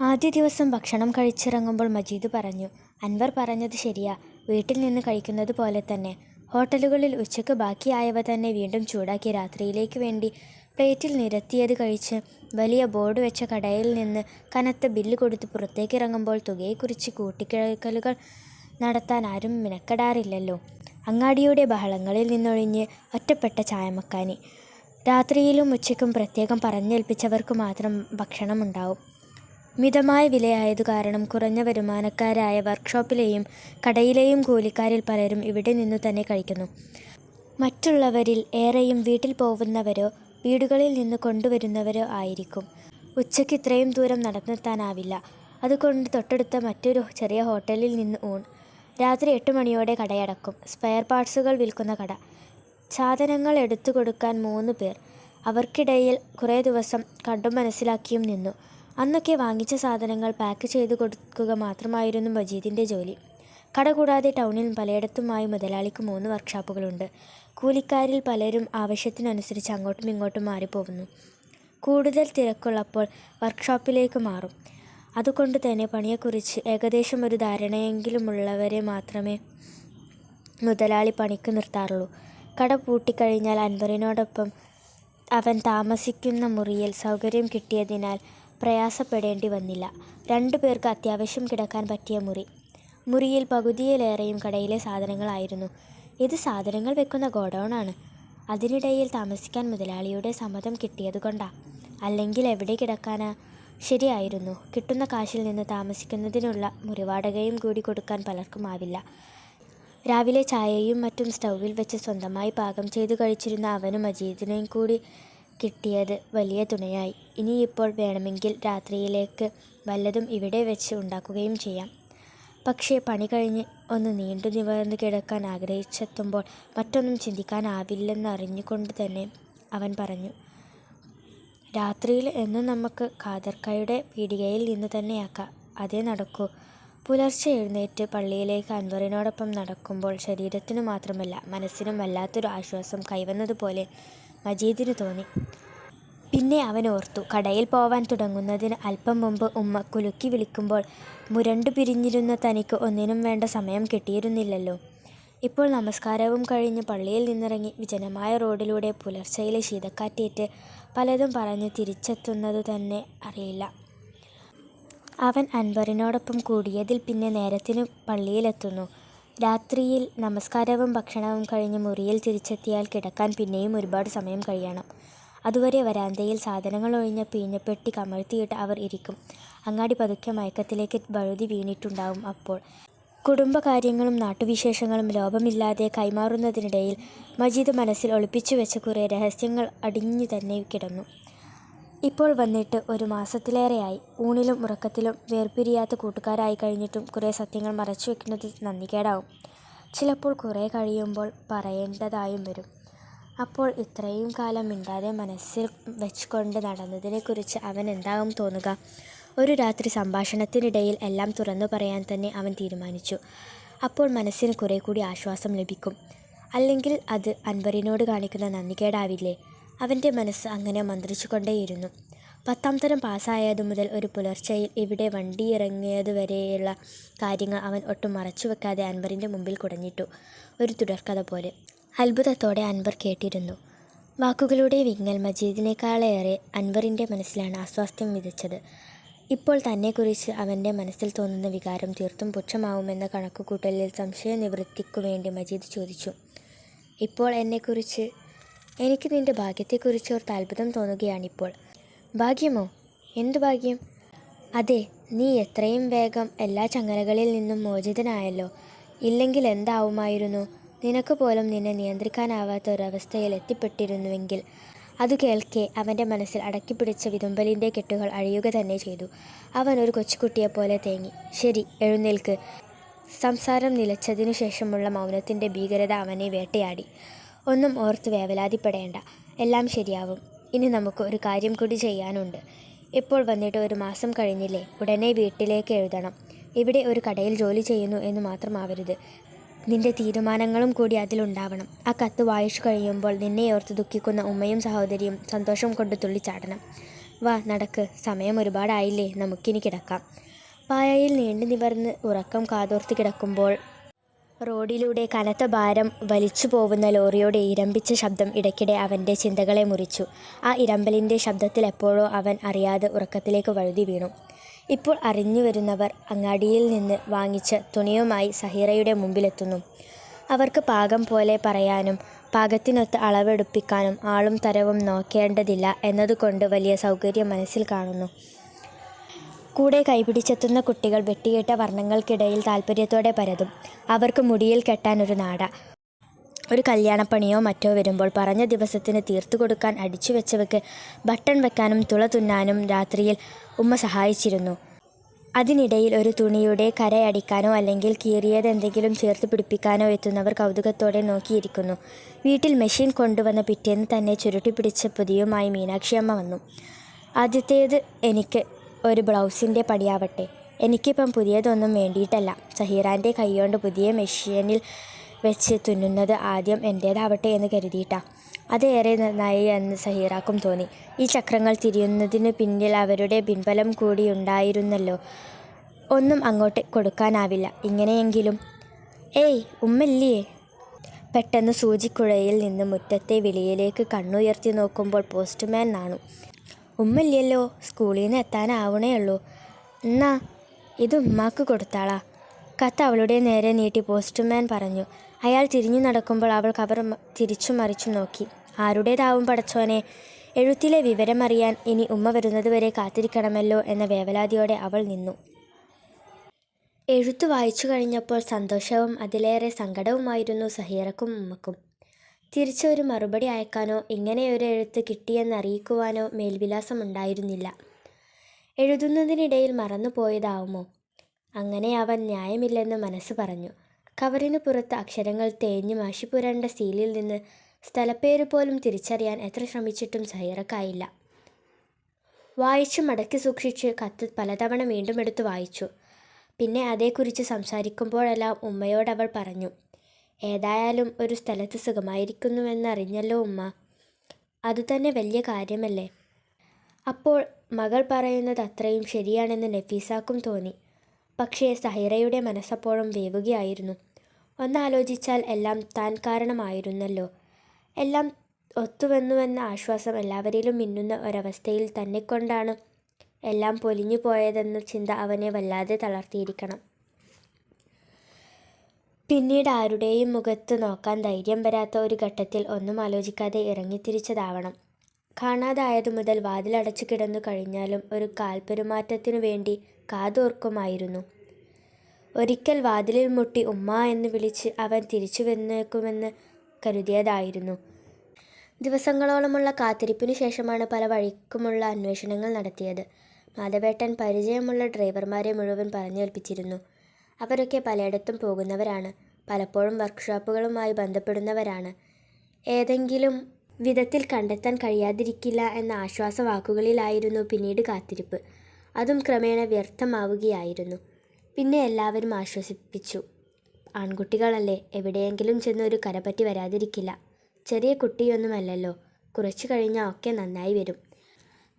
ആദ്യ ദിവസം ഭക്ഷണം കഴിച്ചിറങ്ങുമ്പോൾ മജീദ് പറഞ്ഞു, അൻവർ പറഞ്ഞത് ശരിയാ, വീട്ടിൽ നിന്ന് കഴിക്കുന്നത് പോലെ തന്നെ. ഹോട്ടലുകളിൽ ഉച്ചയ്ക്ക് ബാക്കിയായവ തന്നെ വീണ്ടും ചൂടാക്കി രാത്രിയിലേക്ക് വേണ്ടി പ്ലേറ്റിൽ നിരത്തിയത് കഴിച്ച് വലിയ ബോർഡ് വെച്ച കടയിൽ നിന്ന് കനത്ത ബില്ല് കൊടുത്ത് പുറത്തേക്കിറങ്ങുമ്പോൾ തുകയെക്കുറിച്ച് കൂട്ടിക്കിഴക്കലുകൾ നടത്താൻ ആരും മിനക്കെടാറില്ലല്ലോ. അങ്ങാടിയുടെ ബഹളങ്ങളിൽ നിന്നൊഴിഞ്ഞ് ഒറ്റപ്പെട്ട ചായമക്കാനി. രാത്രിയിലും ഉച്ചയ്ക്കും പ്രത്യേകം പറഞ്ഞേൽപ്പിച്ചവർക്ക് മാത്രം ഭക്ഷണമുണ്ടാവും. മിതമായ വിലയായതു കാരണം കുറഞ്ഞ വരുമാനക്കാരായ വർക്ക്ഷോപ്പിലെയും കടയിലെയും കൂലിക്കാരിൽ പലരും ഇവിടെ നിന്നു തന്നെ കഴിക്കുന്നു. മറ്റുള്ളവരിൽ ഏറെയും വീട്ടിൽ പോവുന്നവരോ വീടുകളിൽ നിന്ന് കൊണ്ടുവരുന്നവരോ ആയിരിക്കും. ഉച്ചയ്ക്ക് ഇത്രയും ദൂരം നടന്നെത്താനാവില്ല. അതുകൊണ്ട് തൊട്ടടുത്ത മറ്റൊരു ചെറിയ ഹോട്ടലിൽ നിന്ന് ഊൺ. രാത്രി 8 മണിയോടെ കടയടക്കും. സ്പെയർ പാർട്സുകൾ വിൽക്കുന്ന കട. സാധനങ്ങൾ എടുത്തു കൊടുക്കാൻ 3 പേർ. അവർക്കിടയിൽ കുറേ ദിവസം കണ്ടും മനസ്സിലാക്കിയും നിന്നു. അന്നൊക്കെ വാങ്ങിച്ച സാധനങ്ങൾ പാക്ക് ചെയ്തു കൊടുക്കുക മാത്രമായിരുന്നു മജീദിൻ്റെ ജോലി. കട കൂടാതെ ടൗണിൽ പലയിടത്തുമായി മുതലാളിക്ക് 3 വർക്ക്ഷോപ്പുകളുണ്ട്. കൂലിക്കാരിൽ പലരും ആവശ്യത്തിനനുസരിച്ച് അങ്ങോട്ടും ഇങ്ങോട്ടും മാറിപ്പോകുന്നു. കൂടുതൽ തിരക്കുള്ളപ്പോൾ വർക്ക്ഷോപ്പിലേക്ക് മാറും. അതുകൊണ്ട് തന്നെ പണിയെക്കുറിച്ച് ഏകദേശം ഒരു ധാരണയെങ്കിലുമുള്ളവരെ മാത്രമേ മുതലാളി പണിക്ക് നിർത്താറുള്ളൂ. കട പൂട്ടിക്കഴിഞ്ഞാൽ അൻവറിനോടൊപ്പം അവൻ താമസിക്കുന്ന മുറിയിൽ സൗകര്യം കിട്ടിയതിനാൽ പ്രയാസപ്പെടേണ്ടി വന്നില്ല. 2 പേർക്ക് അത്യാവശ്യം കിടക്കാൻ പറ്റിയ മുറി. മുറിയിൽ പകുതിയിലേറെയും കടയിലെ സാധനങ്ങളായിരുന്നു. ഇത് സാധനങ്ങൾ വെക്കുന്ന ഗോഡൗണാണ്. അതിനിടയിൽ താമസിക്കാൻ മുതലാളിയുടെ സമ്മതം കിട്ടിയതുകൊണ്ടാ. അല്ലെങ്കിൽ എവിടെ കിടക്കാനാ? ശരിയായിരുന്നു. കിട്ടുന്ന കാശിൽ നിന്ന് താമസിക്കുന്നതിനുള്ള മുറിവാടകയും കൂടി കൊടുക്കാൻ പലർക്കും ആവില്ല. രാവിലെ ചായയും മറ്റും സ്റ്റൗവിൽ വെച്ച് സ്വന്തമായി പാകം ചെയ്തു കഴിച്ചിരുന്ന അവനും മജീദിനെയും കൂടി കിട്ടിയത് വലിയ തുണയായി. ഇനിയിപ്പോൾ വേണമെങ്കിൽ രാത്രിയിലേക്ക് വല്ലതും ഇവിടെ വെച്ച് ഉണ്ടാക്കുകയും ചെയ്യാം. പക്ഷേ പണി കഴിഞ്ഞ് ഒന്ന് നീണ്ടു നിവർന്ന് കിടക്കാൻ ആഗ്രഹിച്ചെത്തുമ്പോൾ മറ്റൊന്നും ചിന്തിക്കാനാവില്ലെന്നറിഞ്ഞുകൊണ്ട് തന്നെ അവൻ പറഞ്ഞു, രാത്രിയിൽ എന്നും നമുക്ക് ഖാദർക്കയുടെ പീടികയിൽ നിന്ന് തന്നെയാക്കാം. അതേ നടക്കൂ. പുലർച്ചെ എഴുന്നേറ്റ് പള്ളിയിലേക്ക് അൻവറിനോടൊപ്പം നടക്കുമ്പോൾ ശരീരത്തിനു മാത്രമല്ല മനസ്സിനും വല്ലാത്തൊരു ആശ്വാസം കൈവന്നതുപോലെ മജീദിന് തോന്നി. പിന്നെ അവൻ ഓർത്തു, കടയിൽ പോവാൻ തുടങ്ങുന്നതിന് അല്പം മുമ്പ് ഉമ്മ കുലുക്കി വിളിക്കുമ്പോൾ മുരണ്ടു പിരിഞ്ഞിരുന്ന തനിക്ക് ഒന്നിനും വേണ്ട സമയം കിട്ടിയിരുന്നില്ലല്ലോ. ഇപ്പോൾ നമസ്കാരവും കഴിഞ്ഞ് പള്ളിയിൽ നിന്നിറങ്ങി വിജനമായ റോഡിലൂടെ പുലർച്ചയിലെ ശീതക്കാറ്റേറ്റ് പലതും പറഞ്ഞ് തിരിച്ചെത്തുന്നതു തന്നെ അറിയില്ല. അവൻ അൻവറിനോടൊപ്പം കൂടിയതിൽ പിന്നെ നേരത്തിന് പള്ളിയിലെത്തുന്നു. രാത്രിയിൽ നമസ്കാരവും ഭക്ഷണവും കഴിഞ്ഞ് മുറിയിൽ തിരിച്ചെത്തിയാൽ കിടക്കാൻ പിന്നെയും ഒരുപാട് സമയം കഴിയണം. അതുവരെ വരാന്തയിൽ സാധനങ്ങൾ ഒഴിഞ്ഞ പീഞ്ഞപ്പെട്ടി കമഴ്ത്തിയിട്ട് അവർ ഇരിക്കും. അങ്ങാടി പതുക്കെ മയക്കത്തിലേക്ക് വഴുതി വീണിട്ടുണ്ടാവും. അപ്പോൾ കുടുംബകാര്യങ്ങളും നാട്ടുവിശേഷങ്ങളും ലോപമില്ലാതെ കൈമാറുന്നതിനിടയിൽ മജീദ് മനസ്സിൽ ഒളിപ്പിച്ചു വെച്ച കുറേ രഹസ്യങ്ങൾ അടിഞ്ഞു തന്നെ കിടന്നു. ഇപ്പോൾ വന്നിട്ട് 1 മാസത്തിലേറെയായി. ഊണിലും ഉറക്കത്തിലും വേർപിരിയാത്ത കൂട്ടുകാരായി കഴിഞ്ഞിട്ടും കുറേ സത്യങ്ങൾ മറച്ചു വെക്കുന്നത് നന്ദികേടാവും. ചിലപ്പോൾ കുറേ കഴിയുമ്പോൾ പറയേണ്ടതായും വരും. അപ്പോൾ ഇത്രയും കാലം മിണ്ടാതെ മനസ്സിൽ വെച്ചുകൊണ്ട് നടന്നതിനെക്കുറിച്ച് അവൻ എന്താകും തോന്നുക? ഒരു രാത്രി സംഭാഷണത്തിനിടയിൽ എല്ലാം തുറന്നു പറയാൻ തന്നെ അവൻ തീരുമാനിച്ചു. അപ്പോൾ മനസ്സിന് കുറെ കൂടി ആശ്വാസം ലഭിക്കും. അല്ലെങ്കിൽ അത് അൻവറിനോട് കാണിക്കുന്ന നന്ദികേടാവില്ലേ? അവൻ്റെ മനസ്സ് അങ്ങനെ മന്ത്രിച്ചുകൊണ്ടേയിരുന്നു. 10ാം തരം പാസ്സായതു മുതൽ ഒരു പുലർച്ചയിൽ ഇവിടെ വണ്ടിയിറങ്ങിയതുവരെയുള്ള കാര്യങ്ങൾ അവൻ ഒട്ടും മറച്ചു വെക്കാതെ അൻവറിൻ്റെ മുമ്പിൽ കുടഞ്ഞിട്ടു. ഒരു തുടർക്കഥ പോലെ. അത്ഭുതത്തോടെ അൻവർ കേട്ടിരുന്നു. വാക്കുകളുടെ വിങ്ങൽ മജീദിനേക്കാളേറെ അൻവറിൻ്റെ മനസ്സിലാണ് അസ്വാസ്ഥ്യം വിതച്ചത്. ഇപ്പോൾ തന്നെക്കുറിച്ച് അവൻ്റെ മനസ്സിൽ തോന്നുന്ന വികാരം തീർത്തും പുച്ഛമാവുമെന്ന കണക്കുകൂട്ടലിൽ സംശയനിവൃത്തിക്കു വേണ്ടി മജീദ് ചോദിച്ചു, ഇപ്പോൾ എന്നെക്കുറിച്ച്? എനിക്ക് നിൻ്റെ ഭാഗ്യത്തെക്കുറിച്ച് ഓർത്ത് അത്ഭുതം തോന്നുകയാണിപ്പോൾ. ഭാഗ്യമോ? എന്തു ഭാഗ്യം? അതെ, നീ എത്രയും വേഗം എല്ലാ ചങ്ങലകളിൽ നിന്നും മോചിതനായല്ലോ. ഇല്ലെങ്കിൽ എന്താവുമായിരുന്നു? നിനക്ക് പോലും നിന്നെ നിയന്ത്രിക്കാനാവാത്ത ഒരവസ്ഥയിൽ എത്തിപ്പെട്ടിരുന്നുവെങ്കിൽ. അതു കേൾക്കെ അവൻ്റെ മനസ്സിൽ അടക്കിപ്പിടിച്ച വിതുമ്പലിൻ്റെ കെട്ടുകൾ അഴിയുക തന്നെ ചെയ്തു. അവൻ ഒരു കൊച്ചുകുട്ടിയെപ്പോലെ തേങ്ങി. ശരി, എഴുന്നേൽക്ക്. സംസാരം നിലച്ചതിനു ശേഷമുള്ള മൗനത്തിൻ്റെ ഭീകരത അവനെ വേട്ടയാടി. ഒന്നും ഓർത്ത് വേവലാതിപ്പെടേണ്ട, എല്ലാം ശരിയാവും. ഇനി നമുക്ക് ഒരു കാര്യം കൂടി ചെയ്യാനുണ്ട്. ഇപ്പോൾ വന്നിട്ട് 1 മാസം കഴിഞ്ഞില്ലേ? ഉടനെ വീട്ടിലേക്ക് എഴുതണം. ഇവിടെ ഒരു കടയിൽ ജോലി ചെയ്യുന്നു എന്ന് മാത്രമാവരുത്. നിന്റെ തീരുമാനങ്ങളും കൂടി അതിലുണ്ടാവണം. ആ കത്ത് വായിച്ചു കഴിയുമ്പോൾ നിന്നെ ഓർത്ത് ദുഃഖിക്കുന്ന ഉമ്മയും സഹോദരിയും സന്തോഷം കൊണ്ട് തുള്ളിച്ചാടണം. വാ നടക്ക്, സമയം ഒരുപാടായില്ലേ, നമുക്കിനി കിടക്കാം. പായയിൽ നീണ്ടു നിവർന്ന് ഉറക്കം കാതോർത്ത് കിടക്കുമ്പോൾ റോഡിലൂടെ കനത്ത ഭാരം വലിച്ചു പോവുന്ന ലോറിയുടെ ഇരമ്പിച്ച ശബ്ദം ഇടയ്ക്കിടെ അവൻ്റെ ചിന്തകളെ മുറിച്ചു. ആ ഇരമ്പലിൻ്റെ ശബ്ദത്തിൽ എപ്പോഴോ അവൻ അറിയാതെ ഉറക്കത്തിലേക്ക് വഴുതി വീണു. ഇപ്പോൾ അറിഞ്ഞു വരുന്നവർ അങ്ങാടിയിൽ നിന്ന് വാങ്ങിച്ച തുണിയുമായി സഹീറയുടെ മുമ്പിലെത്തുന്നു. അവർക്ക് പാകം പോലെ പറയാനും പാകത്തിനൊത്ത് അളവെടുപ്പിക്കാനും ആളും തരവും നോക്കേണ്ടതില്ല എന്നതുകൊണ്ട് വലിയ സൗകര്യം മനസ്സിൽ കാണുന്നു. കൂടെ കൈപിടിച്ചെത്തുന്ന കുട്ടികൾ വെട്ടിയിട്ട വർണ്ണങ്ങൾക്കിടയിൽ താൽപ്പര്യത്തോടെ പരതും. അവർക്ക് മുടിയിൽ കെട്ടാൻ ഒരു നാട, ഒരു കല്യാണപ്പണിയോ മറ്റോ വരുമ്പോൾ പറഞ്ഞ ദിവസത്തിന് തീർത്തു കൊടുക്കാൻ അടിച്ചു വെച്ചവയ്ക്ക് ബട്ടൺ വെക്കാനും തുള തുന്നാനും രാത്രിയിൽ ഉമ്മ സഹായിച്ചിരുന്നു. അതിനിടയിൽ ഒരു തുണിയുടെ കരയടിക്കാനോ അല്ലെങ്കിൽ കീറിയതെന്തെങ്കിലും ചേർത്ത് പിടിപ്പിക്കാനോ എത്തുന്നവർ കൗതുകത്തോടെ നോക്കിയിരിക്കുന്നു. വീട്ടിൽ മെഷീൻ കൊണ്ടുവന്ന പിറ്റേന്ന് തന്നെ ചുരുട്ടിപ്പിടിച്ച പൊതിയുമായി മീനാക്ഷിയമ്മ വന്നു. ആദ്യത്തേത് എനിക്ക് ഒരു ബ്ലൗസിൻ്റെ പടിയാവട്ടെ. എനിക്കിപ്പം പുതിയതൊന്നും വേണ്ടിയിട്ടല്ല. സഹീറാൻ്റെ കൈകൊണ്ട് പുതിയ മെഷീനിൽ വെച്ച് തുന്നുന്നത് ആദ്യം എൻ്റേതാവട്ടെ എന്ന് കരുതിയിട്ടാ. അതേറെ നന്നായി എന്ന് സഹീറാക്കും തോന്നി. ഈ ചക്രങ്ങൾ തിരിയുന്നതിന് പിന്നിൽ അവരുടെ പിൻബലം കൂടി ഉണ്ടായിരുന്നല്ലോ. ഒന്നും അങ്ങോട്ട് കൊടുക്കാനാവില്ല. ഇങ്ങനെയെങ്കിലും. ഏയ് ഉമ്മല്ലേ? പെട്ടെന്ന് സൂചിക്കുഴയിൽ നിന്ന് മുറ്റത്തെ വിളിയിലേക്ക് കണ്ണുയർത്തി നോക്കുമ്പോൾ പോസ്റ്റ്മാൻ നാണു. ഉമ്മല്ലല്ലോ, സ്കൂളിൽ നിന്ന് എത്താനാവണേ ഉള്ളൂ. എന്നാ ഇത് ഉമ്മാക്ക് കൊടുത്താളാ. കത്ത് അവളുടെ നേരെ നീട്ടി പോസ്റ്റ്മാൻ പറഞ്ഞു. അയാൾ തിരിഞ്ഞു നടക്കുമ്പോൾ അവൾ കവർ തിരിച്ചു മറിച്ചു നോക്കി. ആരുടേതാവും പടച്ചോനെ? എഴുത്തിലെ വിവരമറിയാൻ ഇനി ഉമ്മ വരുന്നതുവരെ കാത്തിരിക്കണമല്ലോ എന്ന വേവലാതിയോടെ അവൾ നിന്നു. എഴുത്തു വായിച്ചു കഴിഞ്ഞപ്പോൾ സന്തോഷവും അതിലേറെ സങ്കടവുമായിരുന്നു സഹീറക്കും ഉമ്മക്കും. തിരിച്ച് ഒരു മറുപടി അയക്കാനോ ഇങ്ങനെയൊരു എഴുത്ത് കിട്ടിയെന്നറിയിക്കുവാനോ മേൽവിലാസമുണ്ടായിരുന്നില്ല. എഴുതുന്നതിനിടയിൽ മറന്നുപോയതാവുമോ? അങ്ങനെ അവൻ ന്യായമില്ലെന്ന് മനസ്സ് പറഞ്ഞു. കവറിന് പുറത്ത് അക്ഷരങ്ങൾ തേഞ്ഞു മഷി പുരണ്ട സീലിൽ നിന്ന് സ്ഥലപ്പേര് പോലും തിരിച്ചറിയാൻ എത്ര ശ്രമിച്ചിട്ടും സഹീറക്കായില്ല. വായിച്ചു മടക്കി സൂക്ഷിച്ച് കത്ത് പലതവണ വീണ്ടും എടുത്ത് വായിച്ചു. പിന്നെ അതേക്കുറിച്ച് സംസാരിക്കുമ്പോഴെല്ലാം ഉമ്മയോടവൾ പറഞ്ഞു, ഏതായാലും ഒരു സ്ഥലത്ത് സുഖമായിരിക്കുന്നുവെന്നറിഞ്ഞല്ലോ ഉമ്മ. അതുതന്നെ വലിയ കാര്യമല്ലേ? അപ്പോൾ മകൾ പറയുന്നത് അത്രയും ശരിയാണെന്ന് നഫീസാക്കും തോന്നി. പക്ഷേ സഹീറയുടെ മനസ്സപ്പോഴും വേവുകയായിരുന്നു. ഒന്നാലോചിച്ചാൽ എല്ലാം താൻ കാരണമായിരുന്നല്ലോ. എല്ലാം ഒത്തുവന്നുവെന്ന ആശ്വാസം എല്ലാവരിലും മിന്നുന്ന ഒരവസ്ഥയിൽ തന്നെക്കൊണ്ടാണ് എല്ലാം പൊലിഞ്ഞു പോയതെന്ന ചിന്ത അവനെ വല്ലാതെ തളർത്തിയിരിക്കണം. പിന്നീട് ആരുടെയും മുഖത്ത് നോക്കാൻ ധൈര്യം വരാത്ത ഒരു ഘട്ടത്തിൽ ഒന്നും ആലോചിക്കാതെ ഇറങ്ങിത്തിരിച്ചതാവണം. കാണാതായതു മുതൽ വാതിലടച്ചു കിടന്നു കഴിഞ്ഞാലും ഒരു കാൽപ്പെരുമാറ്റത്തിനു വേണ്ടി കാതോർക്കുമായിരുന്നു. ഒരിക്കൽ വാതിലിൽ മുട്ടി ഉമ്മ എന്ന് വിളിച്ച് അവൻ തിരിച്ചു വന്നേക്കുമെന്ന് കരുതിയതായിരുന്നു. ദിവസങ്ങളോളമുള്ള കാത്തിരിപ്പിനു ശേഷമാണ് പല വഴിക്കുമുള്ള അന്വേഷണങ്ങൾ നടത്തിയത്. മാധവേട്ടൻ പരിചയമുള്ള ഡ്രൈവർമാരെ മുഴുവൻ പറഞ്ഞേൽപ്പിച്ചിരുന്നു. അവരൊക്കെ പലയിടത്തും പോകുന്നവരാണ്. പലപ്പോഴും വർക്ക്ഷോപ്പുകളുമായി ബന്ധപ്പെടുന്നവരാണ്. ഏതെങ്കിലും വിധത്തിൽ കണ്ടെത്താൻ കഴിയാതിരിക്കില്ല എന്ന ആശ്വാസവാക്കുകളിലായിരുന്നു പിന്നീട് കാത്തിരിപ്പ്. അതും ക്രമേണ വ്യർത്ഥമാവുകയായിരുന്നു. പിന്നെ എല്ലാവരും ആശ്വസിപ്പിച്ചു. ആൺകുട്ടികളല്ലേ, എവിടെയെങ്കിലും ചെന്ന് ഒരു കരപറ്റി വരാതിരിക്കില്ല. ചെറിയ കുട്ടിയൊന്നുമല്ലല്ലോ, കുറച്ചു കഴിഞ്ഞാൽ ഒക്കെ നന്നായി വരും.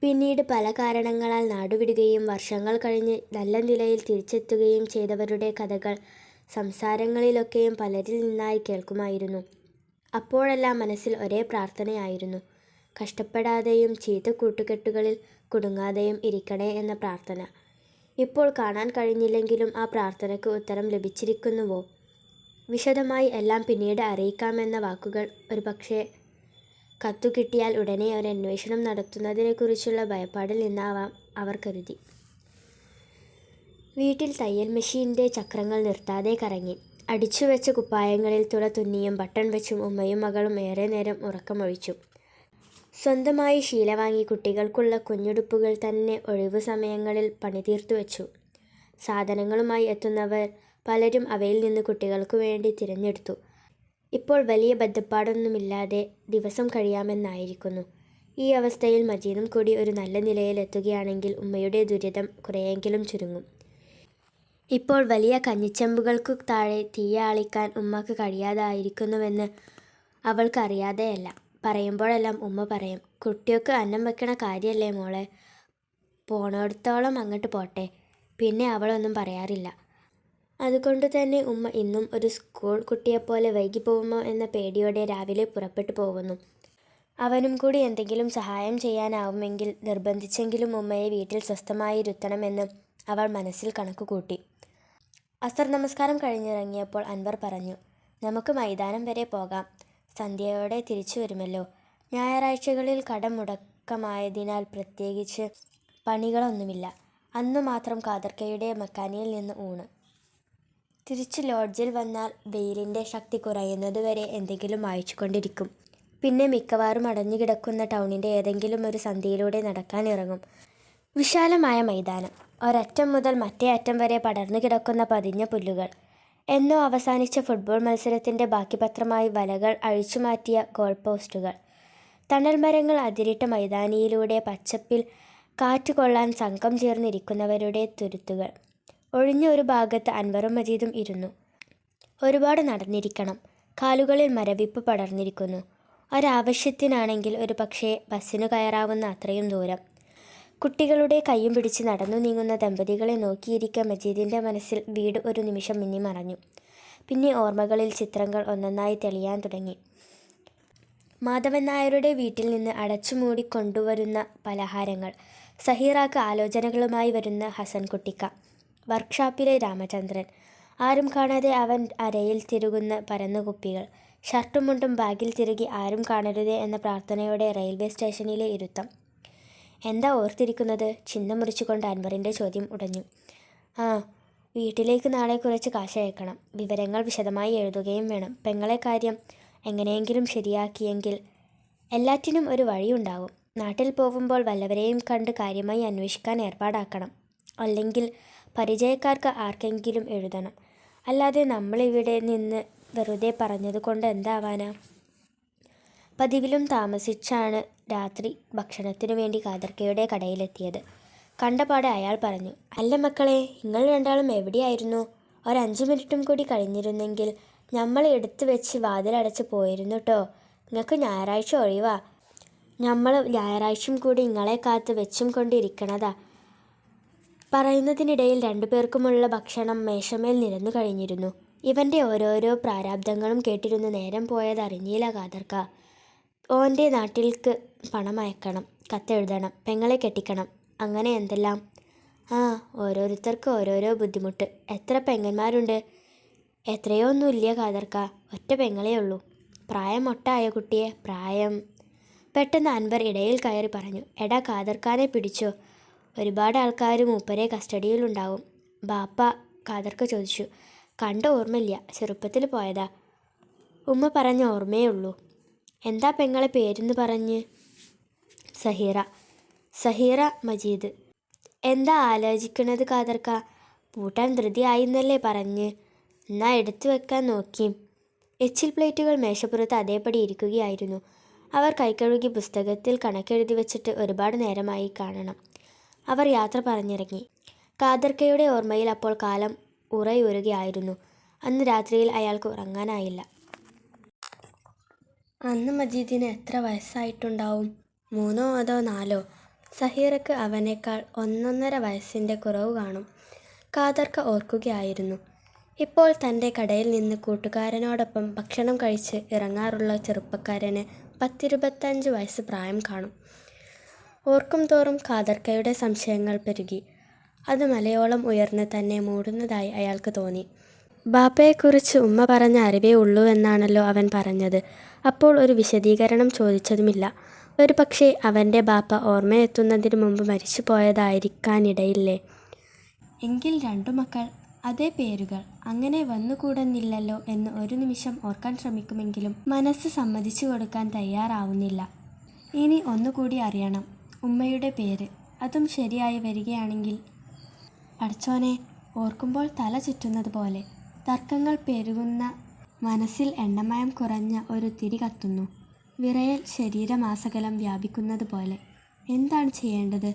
പിന്നീട് പല കാരണങ്ങളാൽ നാടുവിടുകയും വർഷങ്ങൾ കഴിഞ്ഞ് നല്ല നിലയിൽ തിരിച്ചെത്തുകയും ചെയ്തവരുടെ കഥകൾ സംസാരങ്ങളിലൊക്കെയും പലരിൽ നിന്നായി കേൾക്കുമായിരുന്നു. അപ്പോഴെല്ലാം മനസ്സിൽ ഒരേ പ്രാർത്ഥനയായിരുന്നു. കഷ്ടപ്പെടാതെയും ചീത്ത കൂട്ടുകെട്ടുകളിൽ കുടുങ്ങാതെയും ഇരിക്കണേ എന്ന പ്രാർത്ഥന. ഇപ്പോൾ കാണാൻ കഴിഞ്ഞില്ലെങ്കിലും ആ പ്രാർത്ഥനയ്ക്ക് ഉത്തരം ലഭിച്ചിരിക്കുന്നുവോ? വിശദമായി എല്ലാം പിന്നീട് അറിയിക്കാമെന്ന വാക്കുകൾ ഒരുപക്ഷെ കത്തു കിട്ടിയാൽ ഉടനെ ഒരു അന്വേഷണം നടത്തുന്നതിനെക്കുറിച്ചുള്ള ഭയപ്പാടിൽ നിന്നാവാം അവർ കരുതി. വീട്ടിൽ തയ്യൽ മെഷീൻ്റെ ചക്രങ്ങൾ നിർത്താതെ കറങ്ങി. അടിച്ചുവെച്ച കുപ്പായങ്ങളിൽ തുള തുന്നിയും ബട്ടൺ വെച്ചും ഉമ്മയും മകളും ഏറെ നേരം ഉറക്കമൊഴിച്ചു. സ്വന്തമായി ശീല വാങ്ങി കുട്ടികൾക്കുള്ള കുഞ്ഞുടുപ്പുകൾ തന്നെ ഒഴിവു സമയങ്ങളിൽ പണിതീർത്തു വെച്ചു. സാധനങ്ങളുമായി എത്തുന്നവർ പലരും അവയിൽ നിന്ന് കുട്ടികൾക്കു വേണ്ടി തിരഞ്ഞെടുത്തു. ഇപ്പോൾ വലിയ ബദ്ധപ്പാടൊന്നുമില്ലാതെ ദിവസം കഴിയാമെന്നായിരിക്കുന്നു. ഈ അവസ്ഥയിൽ മജീദും കൂടി ഒരു നല്ല നിലയിൽ എത്തുകയാണെങ്കിൽ ഉമ്മയുടെ ദുരിതം കുറേയെങ്കിലും ചുരുങ്ങും. ഇപ്പോൾ വലിയ കഞ്ഞിച്ചെമ്പുകൾക്കു താഴെ തീയാളിക്കാൻ ഉമ്മക്ക് കഴിയാതായിരിക്കുന്നുവെന്ന് അവൾക്കറിയാതെയല്ല. പറയുമ്പോഴെല്ലാം ഉമ്മ പറയും, കുട്ടിയൊക്കെ അന്നം വെക്കണ കാര്യമല്ലേ മോളെ, പോണോടത്തോളം അങ്ങോട്ട് പോട്ടെ. പിന്നെ അവളൊന്നും പറയാറില്ല. അതുകൊണ്ട് തന്നെ ഉമ്മ ഇന്നും ഒരു സ്കൂൾ കുട്ടിയെപ്പോലെ വൈകി പോകുമോ എന്ന പേടിയോടെ രാവിലെ പുറപ്പെട്ടു പോകുന്നു. അവനും കൂടി എന്തെങ്കിലും സഹായം ചെയ്യാനാവുമെങ്കിൽ നിർബന്ധിച്ചെങ്കിലും ഉമ്മയെ വീട്ടിൽ സ്വസ്ഥമായിരുത്തണമെന്ന് അവൾ മനസ്സിൽ കണക്കുകൂട്ടി. അസർ നമസ്കാരം കഴിഞ്ഞിറങ്ങിയപ്പോൾ അൻവർ പറഞ്ഞു, നമുക്ക് മൈതാനം വരെ പോകാം. സന്ധ്യയോടെ തിരിച്ചു വരുമല്ലോ. ഞായറാഴ്ചകളിൽ കട മുടക്കമായതിനാൽ പ്രത്യേകിച്ച് പണികളൊന്നുമില്ല. അന്നു മാത്രം കാദർക്കയുടെ മക്കാനിയിൽ നിന്ന് ഊണ്. തിരിച്ച് ലോഡ്ജിൽ വന്നാൽ വെയിലിൻ്റെ ശക്തി കുറയുന്നതുവരെ എന്തെങ്കിലും വായിച്ചുകൊണ്ടിരിക്കും. പിന്നെ മിക്കവാറും അടഞ്ഞുകിടക്കുന്ന ടൗണിൻ്റെ ഏതെങ്കിലും ഒരു സന്ധിയിലൂടെ നടക്കാൻ ഇറങ്ങും. വിശാലമായ മൈതാനം, ഒരറ്റം മുതൽ മറ്റേ അറ്റം വരെ പടർന്നു കിടക്കുന്ന പതിഞ്ഞ പുല്ലുകൾ, എന്നോ അവസാനിച്ച ഫുട്ബോൾ മത്സരത്തിൻ്റെ ബാക്കിപത്രമായി വലകൾ അഴിച്ചുമാറ്റിയ ഗോൾ പോസ്റ്റുകൾ, തണൽ മരങ്ങൾ അതിരിട്ട മൈതാനിയിലൂടെ പച്ചപ്പിൽ കാറ്റുകൊള്ളാൻ സംഘം ചേർന്നിരിക്കുന്നവരുടെ തുരുത്തുകൾ. ഒഴിഞ്ഞ ഒരു ഭാഗത്ത് അൻവറും മജീദും ഇരുന്നു. ഒരുപാട് നടന്നിരിക്കണം. കാലുകളിൽ മരവിപ്പ് പടർന്നിരിക്കുന്നു. ഒരാവശ്യത്തിനാണെങ്കിൽ ഒരു പക്ഷേ ബസ്സിനു കയറാവുന്ന അത്രയും ദൂരം. കുട്ടികളുടെ കയ്യും പിടിച്ച് നടന്നു നീങ്ങുന്ന ദമ്പതികളെ നോക്കിയിരിക്കെ മജീദിൻ്റെ മനസ്സിൽ വീട് ഒരു നിമിഷം മിന്നിമറഞ്ഞു. പിന്നെ ഓർമ്മകളിൽ ചിത്രങ്ങൾ ഒന്നൊന്നായി തെളിയാൻ തുടങ്ങി. മാധവൻ നായരുടെ വീട്ടിൽ നിന്ന് അടച്ചുമൂടി കൊണ്ടുവരുന്ന പലഹാരങ്ങൾ, സഹീറാക്ക് ആലോചനകളുമായി വരുന്ന ഹസൻകുട്ടിക്ക, വർക്ക്ഷോപ്പിലെ രാമചന്ദ്രൻ, ആരും കാണാതെ അവൻ അരയിൽ തിരുകുന്ന പരന്ന കുപ്പികൾ, ഷർട്ടും മുണ്ടും ബാഗിൽ തിരുകി ആരും കാണരുതേ എന്ന പ്രാർത്ഥനയോടെ റെയിൽവേ സ്റ്റേഷനിലെ ഇരുത്തം. എന്താ ഓർത്തിരിക്കുന്നത്? ചിന്ത മുറിച്ചുകൊണ്ട് അൻവറിൻ്റെ ചോദ്യം ഉടഞ്ഞു. വീട്ടിലേക്ക് നാളെ കുറച്ച് കാശ് അയക്കണം. വിവരങ്ങൾ വിശദമായി എഴുതുകയും വേണം. പെങ്ങളെ കാര്യം എങ്ങനെയെങ്കിലും ശരിയാക്കിയെങ്കിൽ എല്ലാറ്റിനും ഒരു വഴിയുണ്ടാവും. നാട്ടിൽ പോകുമ്പോൾ വല്ലവരെയും കണ്ട് കാര്യമായി അന്വേഷിക്കാൻ ഏർപ്പാടാക്കണം. അല്ലെങ്കിൽ പരിചയക്കാർക്ക് ആർക്കെങ്കിലും എഴുതണം. അല്ലാതെ നമ്മളിവിടെ നിന്ന് വെറുതെ പറഞ്ഞതുകൊണ്ട് എന്താവാനാ? പതിവിലും താമസിച്ചാണ് രാത്രി ഭക്ഷണത്തിനു വേണ്ടി കാദർക്കയുടെ കടയിലെത്തിയത്. കണ്ടപാടെ അയാൾ പറഞ്ഞു, അല്ല മക്കളെ, നിങ്ങൾ രണ്ടാളും എവിടെയായിരുന്നു? 5 മിനിറ്റും കൂടി കഴിഞ്ഞിരുന്നെങ്കിൽ നമ്മൾ എടുത്തു വെച്ച് വാതിലടച്ച് പോയിരുന്നു ട്ടോ. നിങ്ങൾക്ക് ഞായറാഴ്ച ഒഴിവാ. നമ്മൾ ഞായറാഴ്ചയും കൂടി നിങ്ങളെ കാത്ത് വെച്ചും കൊണ്ടിരിക്കണതാ. പറയുന്നതിനിടയിൽ 2 പേർക്കുമുള്ള ഭക്ഷണം മേശമേൽ നിരന്നു കഴിഞ്ഞിരുന്നു. ഇവൻ്റെ ഓരോരോ പ്രാരാബ്ദങ്ങളും കേട്ടിരുന്ന് നേരം പോയതറിഞ്ഞില്ല കാദർക്ക. ഓൻ്റെ നാട്ടിലേക്ക് പണം അയക്കണം, കത്തെഴുതണം, പെങ്ങളെ കെട്ടിക്കണം, അങ്ങനെ എന്തെല്ലാം. ഓരോരുത്തർക്ക് ഓരോരോ ബുദ്ധിമുട്ട്. എത്ര പെങ്ങന്മാരുണ്ട്? എത്രയോ ഒന്നുമില്ല കാദർക്ക, ഒറ്റ പെങ്ങളേ ഉള്ളൂ. പ്രായം ഒട്ടായ കുട്ടിയെ? പ്രായം. പെട്ടെന്ന് അൻവർ ഇടയിൽ കയറി പറഞ്ഞു, എടാ കാദർക്കാനെ പിടിച്ചോ. ഒരുപാട് ആൾക്കാർ മൂപ്പരെ കസ്റ്റഡിയിലുണ്ടാവും. ബാപ്പ? കാദർക്ക ചോദിച്ചു. കണ്ട ഓർമ്മയില്ല, ചെറുപ്പത്തിൽ പോയതാ. ഉമ്മ പറഞ്ഞ ഓർമ്മയേ ഉള്ളൂ. എന്താ പെങ്ങളെ പേരെന്ന് പറഞ്ഞ്? സഹീറ. സഹീറ മജീദ്. എന്താ ആലോചിക്കണത് കാദർക്ക? പൂട്ടാൻ ധൃതി ആയിന്നല്ലേ പറഞ്ഞ്? എന്നാ എടുത്തു വെക്കാൻ നോക്കി. എച്ചിൽ പ്ലേറ്റുകൾ മേശപ്പുറത്ത് അതേപടി ഇരിക്കുകയായിരുന്നു. അവർ കൈകഴുകി പുസ്തകത്തിൽ കണക്കെഴുതി വെച്ചിട്ട് ഒരുപാട് നേരമായി കാണണം. അവർ യാത്ര പറഞ്ഞിറങ്ങി. കാദർക്കയുടെ ഓർമ്മയിൽ അപ്പോൾ കാലം ഉറയൂറുകയായിരുന്നു. അന്ന് രാത്രിയിൽ അയാൾക്ക് ഉറങ്ങാനായില്ല. അന്ന് മജീദിന് എത്ര വയസ്സായിട്ടുണ്ടാവും? 3 അതോ 4? സഹീറക്ക് അവനേക്കാൾ 1.5 വയസ്സിൻ്റെ കുറവ് കാണും. കാദർക്ക ഓർക്കുകയായിരുന്നു. ഇപ്പോൾ തൻ്റെ കടയിൽ നിന്ന് കൂട്ടുകാരനോടൊപ്പം ഭക്ഷണം കഴിച്ച് ഇറങ്ങാറുള്ള ചെറുപ്പക്കാരന് 10-25 വയസ്സ് പ്രായം കാണും. ഓർക്കും തോറും കാദർക്കയുടെ സംശയങ്ങൾ പെരുകി. അത് മലയോളം ഉയർന്ന് തന്നെ മൂടുന്നതായി അയാൾക്ക് തോന്നി. ബാപ്പയെക്കുറിച്ച് ഉമ്മ പറഞ്ഞ അറിവേ ഉള്ളൂ എന്നാണല്ലോ അവൻ പറഞ്ഞത്. അപ്പോൾ ഒരു വിശദീകരണം ചോദിച്ചതുമില്ല. ഒരു പക്ഷേ അവൻ്റെ ബാപ്പ ഓർമ്മയെത്തുന്നതിന് മുമ്പ് മരിച്ചു പോയതായിരിക്കാനിടയില്ലേ? എങ്കിൽ 2 മക്കൾ, അതേ പേരുകൾ, അങ്ങനെ വന്നുകൂടുന്നില്ലല്ലോ എന്ന് ഒരു നിമിഷം ഓർക്കാൻ ശ്രമിക്കുമെങ്കിലും മനസ്സ് സമ്മതിച്ചു കൊടുക്കാൻ തയ്യാറാവുന്നില്ല. ഇനി ഒന്നുകൂടി അറിയണം. ഉമ്മയുടെ പേര്, അതും ശരിയായി വരികയാണെങ്കിൽ. പടച്ചോനെ, ഓർക്കുമ്പോൾ തല ചുറ്റുന്നത് പോലെ. തർക്കങ്ങൾ പെരുകുന്ന മനസ്സിൽ എണ്ണമയം കുറഞ്ഞ ഒരു തിരി കത്തുന്നു. വിറയൽ ശരീരമാസകലം വ്യാപിക്കുന്നത് പോലെ. എന്താണ് ചെയ്യേണ്ടത്?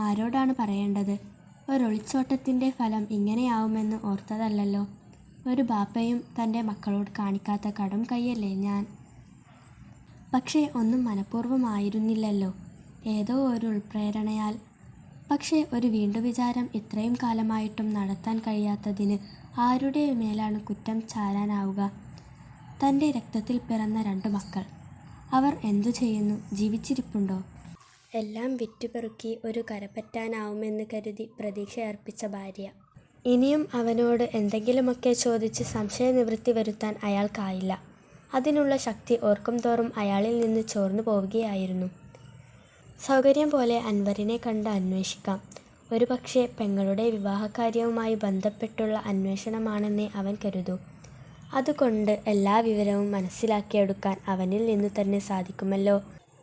ആരോടാണ് പറയേണ്ടത്? ഒരൊളിച്ചോട്ടത്തിൻ്റെ ഫലം ഇങ്ങനെയാവുമെന്ന് ഓർത്തതല്ലല്ലോ. ഒരു ബാപ്പയും തൻ്റെ മക്കളോട് കാണിക്കാത്ത കടും കൈയല്ലേ ഞാൻ. പക്ഷേ ഒന്നും മനഃപൂർവ്വമായിരുന്നില്ലല്ലോ. ഏതോ ഒരു ഉൾപ്രേരണയാൽ പക്ഷേ ഒരു വീണ്ടുവിചാരം ഇത്രയും കാലമായിട്ടും നടത്താൻ കഴിയാത്തതിന് ആരുടെ മേലാണ് കുറ്റം ചാരാനാവുക? തൻ്റെ രക്തത്തിൽ പിറന്ന 2 മക്കൾ. അവർ എന്തു ചെയ്യുന്നു? ജീവിച്ചിരിപ്പുണ്ടോ? എല്ലാം വിറ്റുപെറുക്കി ഒരു കരപ്പറ്റാനാവുമെന്ന് കരുതി പ്രതീക്ഷയർപ്പിച്ച ഭാര്യ. ഇനിയും അവനോട് എന്തെങ്കിലുമൊക്കെ ചോദിച്ച് സംശയനിവൃത്തി വരുത്താൻ അയാൾക്കായില്ല. അതിനുള്ള ശക്തി ഓർക്കുംതോറും അയാളിൽ നിന്ന് ചോർന്നു പോവുകയായിരുന്നു. സൗകര്യം പോലെ അൻവറിനെ കണ്ട് അന്വേഷിക്കാം. ഒരുപക്ഷേ പെങ്ങളുടെ വിവാഹകാര്യവുമായി ബന്ധപ്പെട്ടുള്ള അന്വേഷണമാണെന്നേ അവൻ കരുതൂ. അതുകൊണ്ട് എല്ലാ വിവരവും മനസ്സിലാക്കിയെടുക്കാൻ അവനിൽ നിന്നു തന്നെ സാധിക്കുമല്ലോ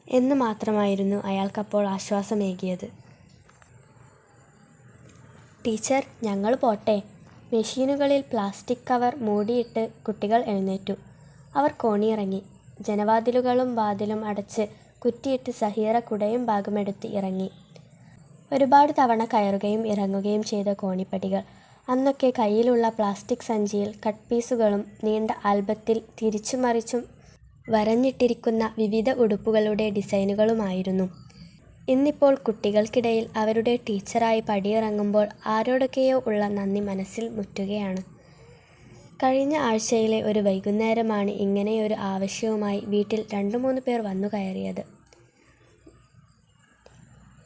എന്ന് മാത്രമായിരുന്നു അയാൾക്കപ്പോൾ ആശ്വാസമേകിയത്. ടീച്ചർ, ഞങ്ങൾ പോട്ടെ. മെഷീനുകളിൽ പ്ലാസ്റ്റിക് കവർ മൂടിയിട്ട് കുട്ടികൾ എഴുന്നേറ്റു. അവർ കോണിയിറങ്ങി. ജനവാതിലുകളും വാതിലും അടച്ച് കുറ്റിയിട്ട് സഹീറ കുടയും ഭാഗമെടുത്ത് ഇറങ്ങി. ഒരുപാട് തവണ കയറുകയും ഇറങ്ങുകയും ചെയ്ത കോണിപ്പടികൾ. അന്നൊക്കെ കയ്യിലുള്ള പ്ലാസ്റ്റിക് സഞ്ചിയിൽ കട്ട് പീസുകളും നീണ്ട ആൽബത്തിൽ തിരിച്ചും മറിച്ചും വരഞ്ഞിട്ടിരിക്കുന്ന വിവിധ ഉടുപ്പുകളുടെ ഡിസൈനുകളുമായിരുന്നു. ഇന്നിപ്പോൾ കുട്ടികൾക്കിടയിൽ അവരുടെ ടീച്ചറായി പടിയിറങ്ങുമ്പോൾ ആരോടൊക്കെയോ ഉള്ള നന്ദി മനസ്സിൽ മുറ്റുകയാണ്. കഴിഞ്ഞ ആഴ്ചയിലെ ഒരു വൈകുന്നേരമാണ് ഇങ്ങനെയൊരു ആവശ്യവുമായി വീട്ടിൽ 2-3 പേർ വന്നു കയറിയത്.